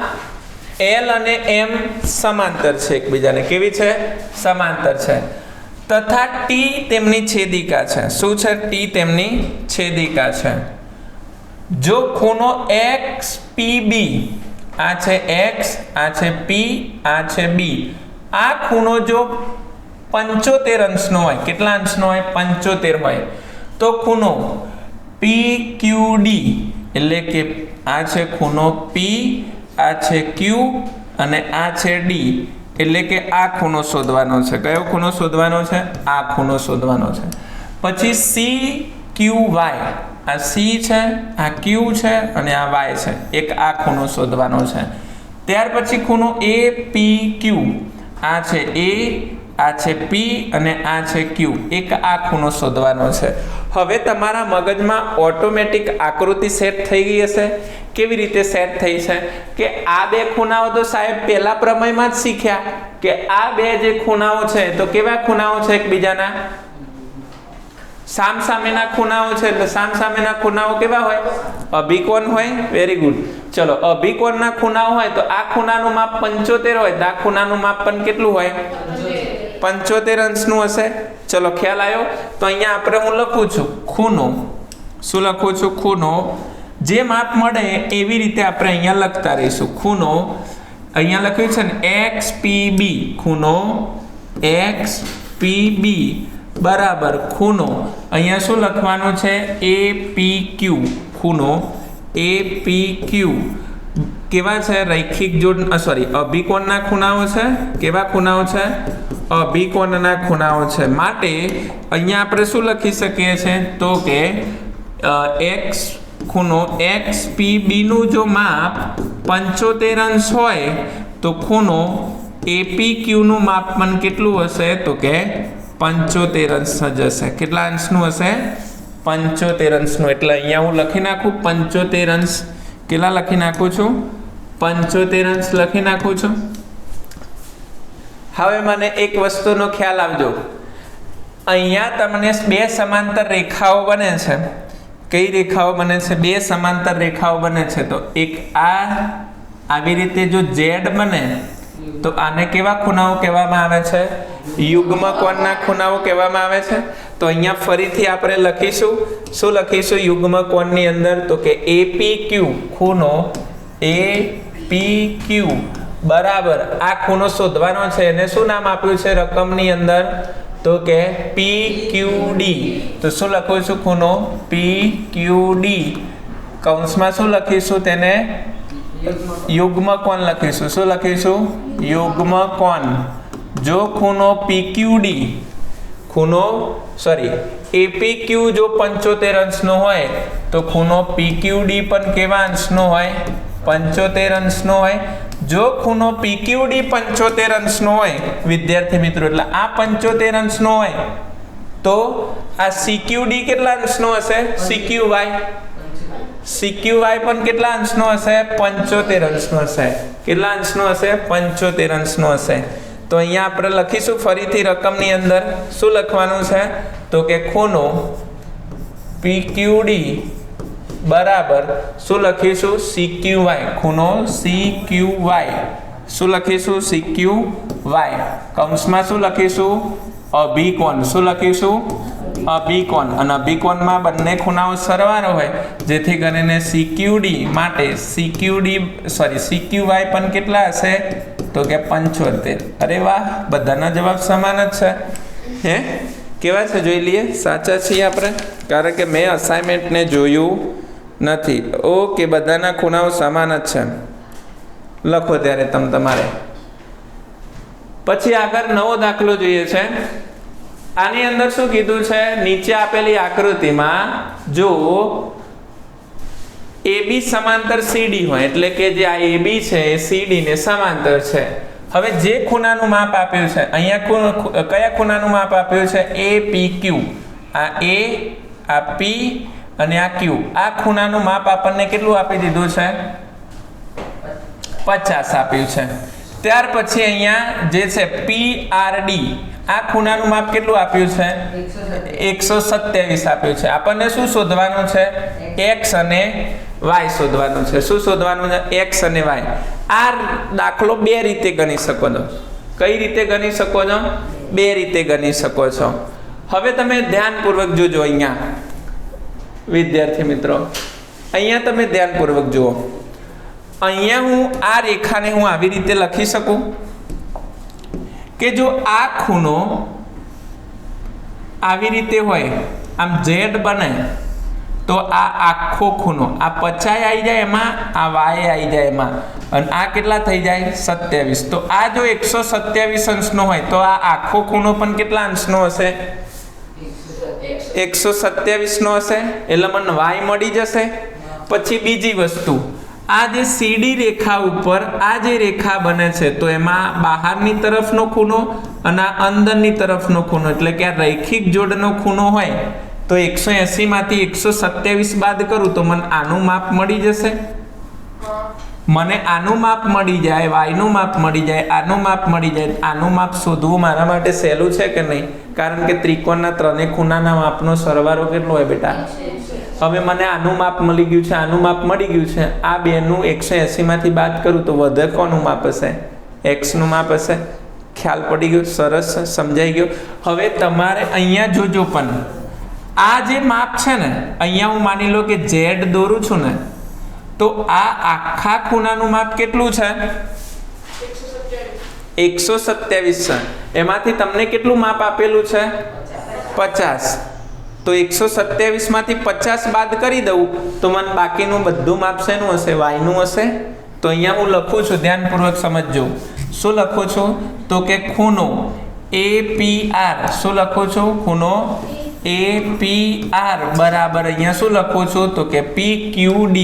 L અને M સમાંતર છે એકબીજાને. કેવી છે સમાંતર છે. તથા T તેમની છેદિકા છે. શું છે T તેમની છેદિકા છે. જો ખૂણો XPB આ છે X આ છે P આ છે B. આ ખૂણો જો 75 અંશનો હોય કેટલા અંશનો હોય 75 હોય તો ખૂણો PQD એટલે કે આ છે ખૂણો P આ છે Q અને આ છે D એટલે કે આ ખૂણો શોધવાનો છે. કયો ખૂણો શોધવાનો છે આ ખૂણો શોધવાનો છે. પછી CQY આ C છે આ Q છે અને આ Y છે. એક આ ખૂણો શોધવાનો છે. ત્યાર પછી ખૂણો APQ આ છે A આ છે P અને આ છે Q. એક આ ખૂણો શોધવાનો છે. હવે તમારા મગજમાં ઓટોમેટિક આકૃતિ સેટ થઈ ગઈ હશે. કેવી રીતે સેટ થઈ છે કે આ બે ખૂણાઓ તો સાહેબ પહેલા પ્રમેયમાં જ શીખ્યા કે આ બે જે ખૂણાઓ છે તો કેવા ખૂણાઓ છે એકબીજાના સામસામેના ખૂણાઓ છે. એટલે સામસામેના ખૂણાઓ કેવા હોય અભિકોણ હોય. Very good. ચલો અભિકોણના ખૂણાઓ હોય તો આ ખૂણાનું માપ 75 હોય તો આ ખૂણાનું માપ પણ કેટલું હોય 75 અંશનું હશે. ચલો ખ્યાલ આવ્યો. તો અહીંયા આપણે હું લખું છું ખૂણો. શું લખું છું? ખૂણો. જે માપ મળે એવી રીતે આપણે અહીંયા લખતા રહીશું. ખૂણો અહીંયા લખ્યું છે ને XPB. ખૂણો XPB બરાબર ખૂણો અહીંયા શું લખવાનું છે APQ. ખૂણો APQ કેવા છે? રૈખિક જોડ સોરી અભિકોણના ખૂણાઓ છે. કેવા ખૂણાઓ છે? અભિકોણના ખૂણાઓ છે. માટે અહીંયા આપણે શું લખી શકીએ છીએ તો કે x ખૂણો XPB નું જો માપ 75 અંશ હોય તો ખૂણો APQ નું માપ પણ કેટલું હશે તો કે 75 અંશ જ હશે. કેટલા અંશનું હશે? 75 અંશનું. એટલે અહીંયા હું લખી નાખું 75 અંશ. કેટલા લખી નાખું છું? 75 અંશ લખી નાખું છું. હવે મને એક વસ્તુનો ખ્યાલ આવજો. અહીંયા તમને બે સમાંતર રેખાઓ બને છે. કઈ રેખાઓ બને છે? બે સમાંતર રેખાઓ બને છે. તો એક આ આવી રીતે જો Z બને તો આને કેવા ખૂણાઓ કહેવામાં આવે છે? યુગ્મ કોણના ખૂણાઓ કહેવામાં આવે છે. તો અહીંયા ફરીથી આપણે લખીશું. શું લખીશું યુગ્મ કોણની અંદર? તો કે APQ. ખૂણો APQ બરાબર આ ખૂણો શોધવાનો છે. એને શું નામ આપ્યું છે રકમની અંદર? તો કે PQD. તો શું લખું છું? ખૂણો PQD. કૌંસમાં શું લખીશું તેને? યુગ્મ કોણ લખીશું. શું લખીશું? યુગ્મ કોણ. જો ખૂણો PQD ખૂણો સોરી APQ જો 75 અંશનો હોય તો ખૂણો PQD પણ કેવા અંશનો હોય? 75 અંશનો હોય. જો ખૂણો PQD 75 અંશનો હોય વિદ્યાર્થી મિત્રો એટલે આ 75 અંશનો હોય તો આ CQD કેટલા અંશનો હશે? CQY પણ કેટલા અંશનો હશે? 75 અંશનો હશે. કેટલા અંશનો હશે? 75 અંશનો હશે. તો અહીંયા આપણે લખીશું ફરીથી રકમની અંદર. શું લખવાનું છે? તો કે ખૂણો PQD બરાબર શું લખીશું? CQY. ખૂણો CQY. શું લખીશું? CQY. કૌંસમાં શું લખીશું? અભિકોણ. શું લખીશું? અભિકોણ. અને અભિકોણમાં બંને ખૂણાઓ સરવાળો હોય જેથી કરીને CQD માટે CQY પણ કેટલા હશે? તો કે 75. અરે વાહ, બધાના જવાબ સમાન જ છે. હે કેવા છે જોઈ લઈએ. સાચા છીએ આપણે કારણ કે મેં અસાઇનમેન્ટને જોયું નથી. ઓકે, બધાના ખૂણાઓ સમાન જ છે. લખો ત્યારે તમારે. પછી આગળ નવો દાખલો જોઈએ છે. આની અંદર શું કીધું છે? નીચે આપેલી આકૃતિમાં જો AB સમાંતર CD હોય એટલે કે જે આ AB છે એ CD ને સમાંતર છે. હવે જે ખૂણાનું માપ આપ્યું છે અહીંયા કયા ખૂણાનું માપ આપ્યું છે? APQ. આ A, આ P અને આ Q. આ ખૂણાનું માપ આપણને કેટલું આપી દીધું છે? 50 આપ્યું છે. ત્યાર પછી અહીંયા જે છે PRD આ ખૂણાનું માપ કેટલું આપ્યું છે? 127 આપ્યું છે. આપણને શું શોધવાનું છે? X અને Y શોધવાનું છે. શું શોધવાનું છે? X અને Y. આ દાખલો બે રીતે ગણી શકો છો. કઈ રીતે ગણી શકો છો? બે રીતે ગણી શકો છો. હવે તમે ધ્યાનપૂર્વક જોજો. અહીંયા વિદ્યાર્થી મિત્રો અહીંયા તમે ધ્યાનપૂર્વક જુઓ. અહીંયા હું આ રેખાને હું આવી રીતે લખી શકું કે જો આ ખૂણો આવી રીતે હોય આમ Z બને તો આ આખો ખૂણો આ 50 આવી જાય એમાં, આ Y આવી જાય એમાં અને આ કેટલા થઈ જાય? 27. તો આ જો 127 અંશનો હોય તો આ આખો ખૂણો પણ કેટલા અંશનો હશે? 127 નો હશે. એટલે મને Y મળી જશે. પછી બીજી વસ્તુ આ જે સીડી રેખા ઉપર આ જે રેખા બને છે તો એમાં બહારની તરફનો ખૂણો અને અંદરની તરફનો ખૂણો એટલે કે આ રૈખિક જોડનો ખૂણો હોય તો 180 માંથી 127 બાદ કરું તો મને આનું માપ મળી જશે. મને આનું માપ મળી જાય, વાયનું માપ મળી જાય, આનું માપ મળી જાય. આનું માપ શોધવું મારા માટે સહેલું છે કે નહીં? કારણ કે ત્રિકોણના ત્રણેય ખૂણાના માપનો સરવાળો કેટલો હોય બેટા? હવે મને આનું માપ મળી ગયું છે, આનું માપ મળી ગયું છે. આ બેનું 180 માંથી બાદ કરું તો વધે કોનું માપ હશે? x નું માપ હશે. ખ્યાલ પડી ગયો? સરસ, સમજાઈ ગયો. હવે તમારે અહીંયા જોજો, પણ આ જે માપ છે ને, અહીંયા હું માની લો કે z દોરું છું ને, તો આ આખા ખૂણાનું માપ કેટલું છે? 127 છે. એમાંથી તમને કેટલું માપ આપેલું છે? 50. તો 127 માંથી 50 બાદ કરી દઉં તો મને બાકીનું બધું માપ શેનું હશે? y નું હશે. તો અહીંયા હું લખું છું, ધ્યાનપૂર્વક સમજજો. શું લખું છું? તો કે ખૂણો APR. શું લખું છું? ખૂણો APR બરાબર અહીંયા શું લખું છું? તો કે PQD.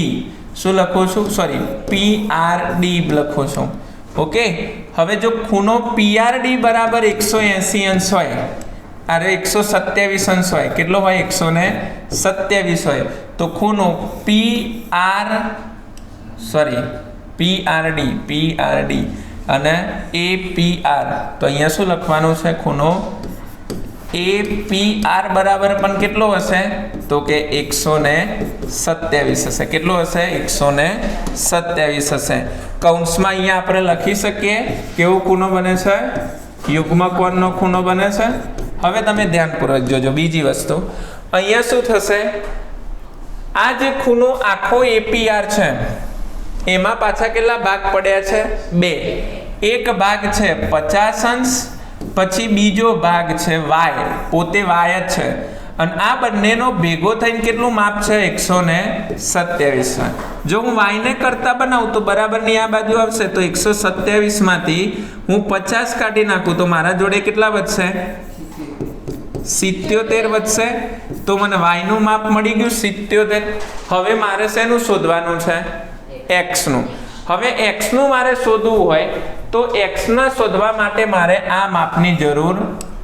શું લખું છું? સોરી, PRD લખું છું. ઓકે. હવે જો ખૂણો PRD બરાબર 180 અંશ હોય, અરે 127 અંશ હોય, કેટલો હોય? 127 હોય, તો ખૂણો PRD અને APR, તો અહીંયા શું લખવાનું છે? ખૂણો APR બરાબર પણ કેટલો હશે? તો કે 127 હશે. કેટલો હશે? 127 હશે. કૌંસમાં અહીંયા આપણે લખી શકીએ કેવો ખૂણો બને છે? યુગ્મ કોણનો ખૂણો બને છે. હવે તમે ધ્યાનપૂર્વક જોજો બીજી વસ્તુ. અહીંયા શું થશે? આ જે ખૂણો આખો APR છે એમાં પાછા કેટલા ભાગ પડ્યા છે? 2. એક ભાગ છે 50 અંશ, પછી બીજો ભાગ છે y, પોતે y જ છે, અને આ બંનેનો ભેગો થઈને કેટલું માપ છે? 127. જો હું y ને કરતા બનાવું તો બરાબરની આ બાજુ આવશે, તો 127 માંથી હું 50 કાઢી નાખું તો મારા જોડે કેટલા વધશે? 77 વધશે. તો મને y નું માપ મળી ગયું 77. હવે મારે શેનું શોધવાનું છે? x નું. હવે x નું મારે શોધવું હોય તો x ના શોધવા માટે મારે આ માપની જરૂર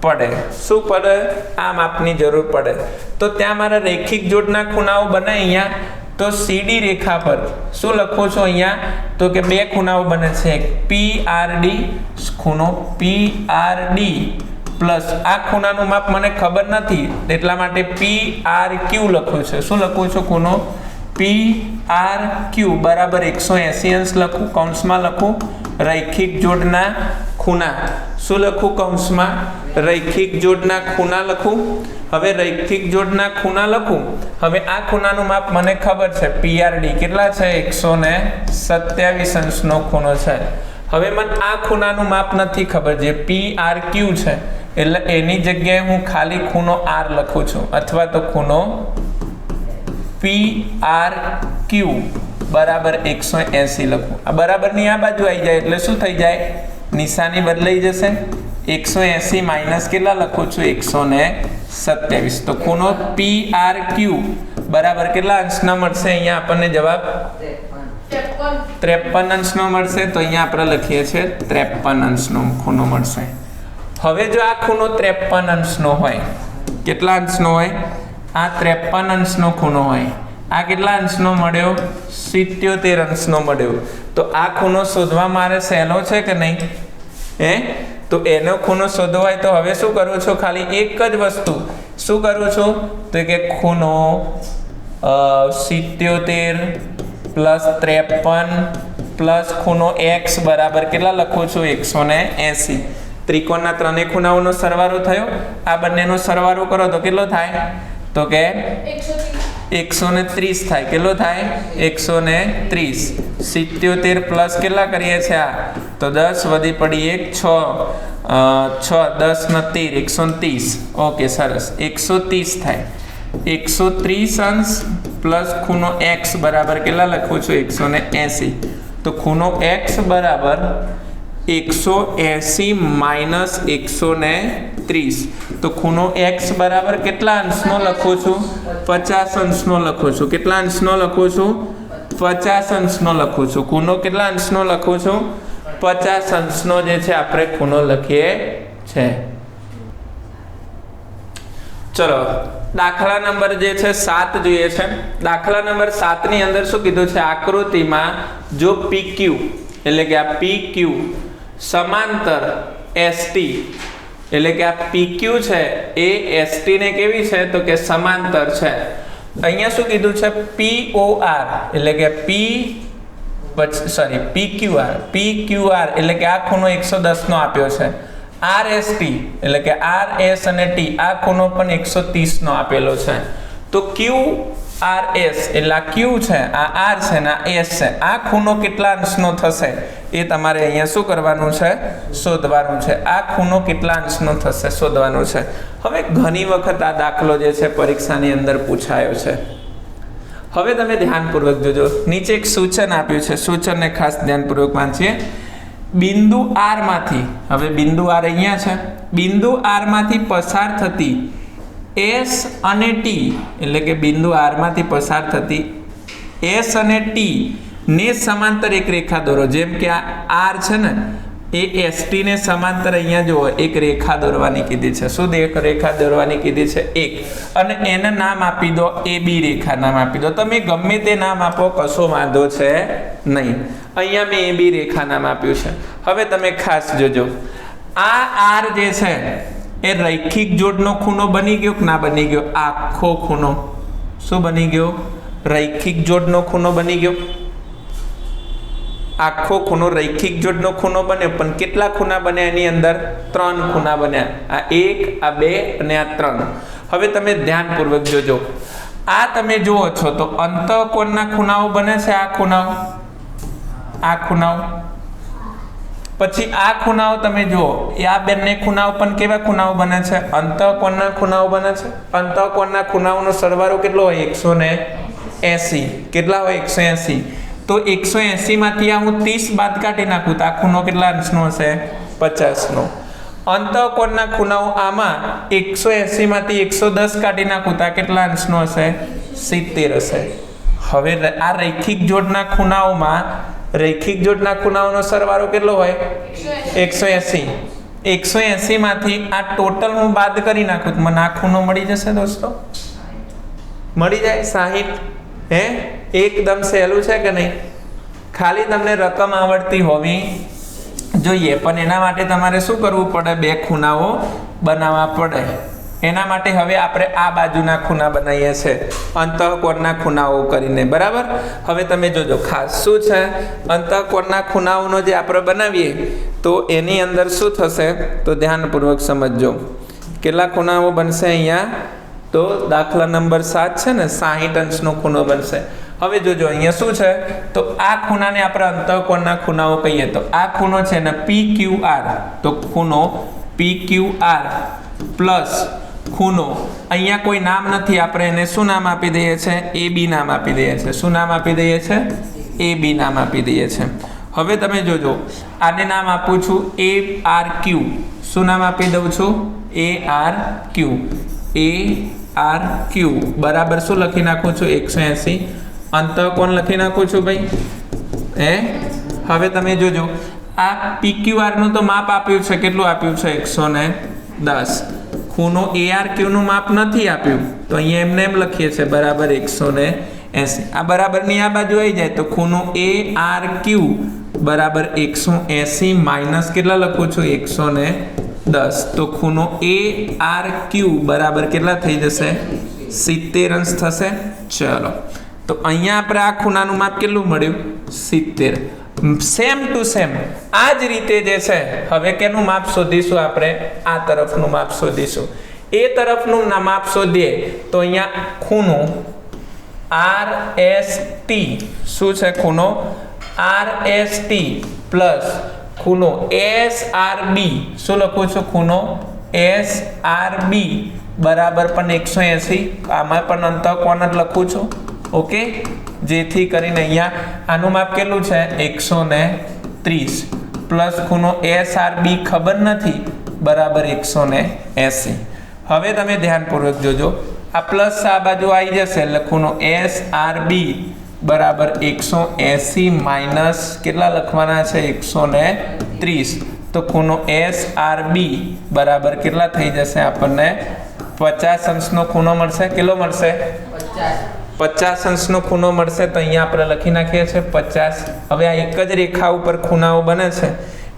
પડે. શું પડે? આ માપની જરૂર પડે. તો ત્યાં મારા રૈખિક જોડના ખૂણાઓ બને. અહીંયા તો સીડી રેખા પર શું લખું છું અહીંયા? તો કે 2 ખૂણાઓ બને છે, PRD, ખૂણો PRD પ્લસ આ ખૂણાનું માપ મને ખબર નથી એટલા માટે PRQ લખું છું. શું લખું છું? ખૂણો PRQ બરાબર 180 અંશ લખું. કૌંસમાં લખું રૈખિક જોડના ખૂણા. શું લખું? કૌંસમાં રૈખિક જોડના ખૂણા લખું. હવે રૈખિક જોડના ખૂણા લખું. હવે આ ખૂણાનું માપ મને ખબર છે, PRD કેટલા છે? 127 અંશનો ખૂણો છે. હવે મને આ ખૂણાનું માપ નથી ખબર, જે PRQ છે, એટલે એની જગ્યાએ હું ખાલી ખૂણો R લખું છું, અથવા તો ખૂણો PRQ બરાબર 180 લખું. આ બરાબરની આ બાજુ આવી જાય એટલે શું થઈ જાય? નિશાની બદલાઈ જશે. 180 માઇનસ કેટલા લખું છું? 127. તો ખૂણો PRQ બરાબર કેટલા અંશનો મળશે? અહીંયા આપણને જવાબ 53 અંશનો મળશે. તો અહીંયા આપણે લખીએ છીએ 53 અંશનો ખૂણો મળશે. હવે જો આ ખૂણો 53 અંશનો હોય, કેટલા અંશનો હોય? આ 53 અંશનો ખૂણો હોય. આ કેટલા અંશનો મળ્યો? 77 અંશનો મળ્યો. તો આ ખૂણો શોધવા મારે સહેલો છે કે નહીં? તો એનો ખૂણો શોધવો હોય તો હવે શું કરું છું? ખાલી એક જ વસ્તુ શું કરું છું? તો કે ખૂણો 77 પ્લસ 53 પ્લસ ખૂણો x બરાબર કેટલા લખું છું? 180. ત્રિકોણના ત્રણેય ખૂણાઓનો સરવાળો થયો. આ બંનેનો સરવાળો કરો તો કેટલો થાય? તો કે 130 થાય. કેટલો થાય? 130. 77 પ્લસ કેટલા કરીએ છીએ? આ તો 10 વધી પડી 1 6 10 ને 13 130. ઓકે, સરસ. 130 થાય. 130 અંશ પ્લસ ખૂણો x બરાબર કેટલા લખું છું? 180. તો ખૂણો x બરાબર 180 માઇનસ 130. તો ખૂણો x બરાબર કેટલા અંશનો લખું છું? 50 અંશનો લખું છું. કેટલા અંશનો લખું છું? 50 અંશનો લખું છું. ખૂણો કેટલા અંશનો લખું છું? 50 અંશનો જે છે આપણે ખૂણો લખીએ છે. ચલો દાખલા નંબર જે છે 7 જોઈએ છે. દાખલા નંબર 7 ની અંદર શું કીધું છે? આકૃતિમાં જો PQ એટલે કે આ PQ સમાંતર ST એટલે કે આ PQ છે એ ST ને કેવી છે? તો કે સમાંતર છે. અહીંયા શું કીધું છે? POR એટલે કે PQR એટલે કે આ ખૂણો 110 નો આપ્યો છે. RST એટલે કે RS અને T આ ખૂણો પણ 130 નો આપેલો છે. તો QRS એટલે આ Q છે, આ R છે ને આ S છે. આ ખૂણો કેટલા અંશનો થશે એ તમારે અહીંયા શું કરવાનું છે? શોધવાનું છે. આ ખૂણો કેટલા અંશનો થશે શોધવાનું છે. હવે ઘણી વખત આ દાખલો જે છે પરીક્ષાની અંદર પૂછાયો છે. હવે તમે ધ્યાનપૂર્વક જોજો. નીચે એક સૂચન આપ્યું છે. સૂચનને ખાસ ધ્યાનપૂર્વક વાંચીએ. બિંદુ R માંથી, હવે બિંદુ R અહીંયા છે, બિંદુ R માંથી પસાર થતી S અને T એટલે કે બિંદુ R માંથી પસાર થતી S અને T ને સમાંતર એક રેખા દોરો. જેમ કે આ R છે ને એ ST ને સમાંતર અહીંયા જુઓ એક રેખા દોરવાની કીધી છે. શું રેખા દોરવાની કીધી છે? એક. અને એને નામ આપી દો AB રેખા નામ આપી દો. તમે ગમે તે નામ આપો કશો વાંધો છે નહીં. અહીંયા મેં AB રેખા નામ આપ્યું છે. હવે તમે ખાસ જોજો. આ R જે છે એ રૈખિક જોડનો ખૂણો બની ગયો કે ના બની ગયો? આખો ખૂણો શું બની ગયો? રૈખિક જોડનો ખૂણો બની ગયો. આખો ખૂણો રૈખિક જોડનો ખૂણો બન્યો. પણ કેટલા ખૂણા બન્યા એની અંદર? 3 ખૂણા બન્યા. આ 1, આ 2 અને આ 3. હવે તમે ધ્યાનપૂર્વક જોજો. આ તમે જુઓ છો તો અંતઃકોણના ખૂણાઓ બને છે. આ ખૂણાઓ, આ ખૂણાઓ, પછી આ ખૂણાઓ તમે જુઓ. આ બંને ખૂણાઓ પણ કેવા ખૂણાઓ બને છે? અંતઃકોણના ખૂણાઓ બને છે. અંતઃકોણના ખૂણાઓનો સરવાળો કેટલો હોય? 180. કેટલા હોય? 180. તો 180 માંથી આ હું 30 બાદ કાઢી નાખું તો આ ખૂણો કેટલા અંશનો હશે? 50 નો. અંતઃકોણના ખૂણાઓ આમાં 180 માંથી 110 કાઢી નાખું તો આ કેટલા અંશનો હશે? 70 હશે. હવે આ રૈખિક જોડના ખૂણાઓમાં રૈખિક જોડના ખૂણાઓનો સરવાળો કેટલો હોય? 180. 180 માંથી આ ટોટલ હું બાદ કરી નાખું તો મને આ ખૂણો મળી જશે દોસ્તો. મળી જાય 60. હે એકદમ સહેલું છે કે નહીં? ખાલી તમને રકમ આવડતી હોવી જોઈએ. પણ એના માટે તમારે શું કરવું પડે? 2 ખૂણાઓ બનાવવા પડે. એના માટે હવે આપણે આ બાજુના ખૂણા બનાવીએ છીએ અંતઃકોણના ખૂણાઓ કરીને. બરાબર? હવે તમે જોજો ખાસ શું છે અંતઃકોણના ખૂણાઓનો જે આપણે બનાવીએ તો એની અંદર શું થશે તો ધ્યાનપૂર્વક સમજજો. કેટલા ખૂણાઓ બનશે અહીંયા? તો દાખલા નંબર 7 છે ને 60 અંશનો ખૂણો બનશે. હવે જોજો અહીંયા શું છે તો આ ખૂણાને આપણે અંતઃકોણના ખૂણાઓ કહીએ તો આ ખૂણો છે ને PQR. તો ખૂણો PQR પ્લસ ખૂણો અહીંયા કોઈ નામ નથી, આપણે એને શું નામ આપી દઈએ છે? AB નામ આપી દઈએ છે. શું નામ આપી દઈએ છે? AB નામ આપી દઈએ છે. હવે તમે જોજો આને નામ આપું છું ARQ. શું નામ આપી દઉં છું? ARQ. ARQ બરાબર શું લખી નાખું છું? 180. અંતઃકોણ લખી નાખું છું ભાઈ. હવે તમે જોજો આ PQR નું તો માપ આપ્યું છે. કેટલું આપ્યું છે? 110. ખૂણો ARQ નું માપ નથી આપ્યું તો અહીંયા એમને એમ લખીએ છીએ બરાબર 180. આ બરાબરની આ બાજુ આવી જાય તો ખૂણો ARQ બરાબર 180 માઇનસ કેટલા લખું છું? 110. તો ખૂણો ARQ બરાબર કેટલા થઈ જશે? 70 અંશ થશે. ચલો તો અહીંયા આપણે આ ખૂણાનું માપ કેટલું મળ્યું? 70. સેમ ટુ સેમ આ જ રીતે જે છે હવે કેનું માપ શોધીશું આપણે? આ તરફનું માપ શોધીશું. એ તરફનું માપ શોધીએ તો અહીંયા ખૂણો RST શું છે? ખૂણો RST પ્લસ ખૂણો SRB. શું લખું છું? ખૂણો SRB બરાબર પણ 180. આમાં પણ અંતઃકોણ જ લખું છું. ઓકે, જેથી કરીને અહીંયા આનું માપ કેટલું છે? 130 પ્લસ ખૂણો SRB ખબર નથી બરાબર 180. હવે તમે ધ્યાનપૂર્વક જોજો આ પ્લસ આ બાજુ આવી જશે એટલે ખૂણો SRB બરાબર 180 માઇનસ કેટલા લખવાના છે 130, તો ખૂણો SRB બરાબર કેટલા થઈ જશે આપણને 50 અંશનો ખૂણો મળશે. કેટલો મળશે? 50 અંશનો ખૂણો મળશે. તો અહીંયા આપણે લખી નાખીએ છીએ 50. હવે આ એક જ રેખા ઉપર ખૂણાઓ બને છે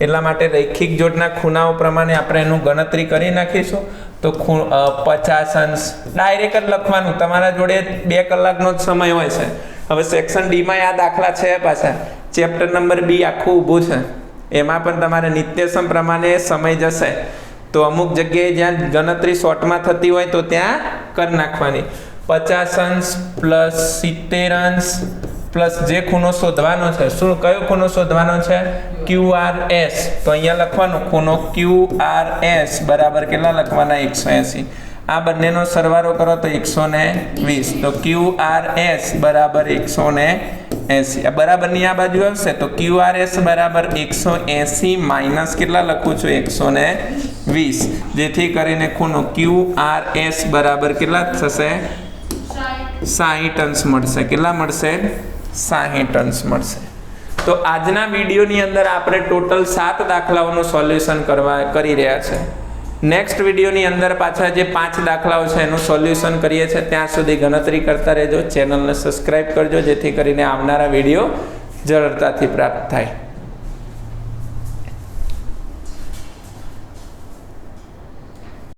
એટલા માટે રૈખિક જોડના ખૂણાઓ પ્રમાણે આપણે એનું ગણતરી કરી નાખીશું. તો 50 અંશ ડાયરેક્ટ જ લખવાનું. તમારા જોડે 2 કલાકનો જ સમય હોય છે. હવે સેક્શન ડીમાં આ દાખલા છે પાછા, ચેપ્ટર નંબર B આખું ઊભું છે, એમાં પણ તમારે નિત્યસમ પ્રમાણે સમય જશે. તો અમુક જગ્યાએ જ્યાં ગણતરી શોર્ટમાં થતી હોય તો ત્યાં કરી નાખવાની. 50 અંશ પ્લસ 70 અંશ પ્લસ જે ખૂણો શોધવાનો છે, શું કયો ખૂણો શોધવાનો છે? QRS. તો અહીંયા લખવાનું ખૂણો QRS બરાબર કેટલા લખવાના 180. આ બંનેનો સરવાળો કરો તો 120. તો QRS બરાબર 180. આ બરાબરની આ બાજુ આવશે તો QRS બરાબર 180 માઇનસ કેટલા લખું છું 120, જેથી કરીને ખૂણો QRS બરાબર કેટલા થશે 60 અંશ મળશે. કેટલા મળશે? 60 અંશ મળશે. તો આજના વિડીયોની અંદર આપણે ટોટલ 7 દાખલાઓનું સોલ્યુશન કરી રહ્યા છે. નેક્સ્ટ વિડીયોની અંદર પાછા જે 5 દાખલાઓ છે એનું સોલ્યુશન કરીએ છીએ. ત્યાં સુધી ગણતરી કરતા રહેજો. ચેનલને સબસ્ક્રાઈબ કરજો જેથી કરીને આવનારા વિડીયો સરળતાથી પ્રાપ્ત થાય.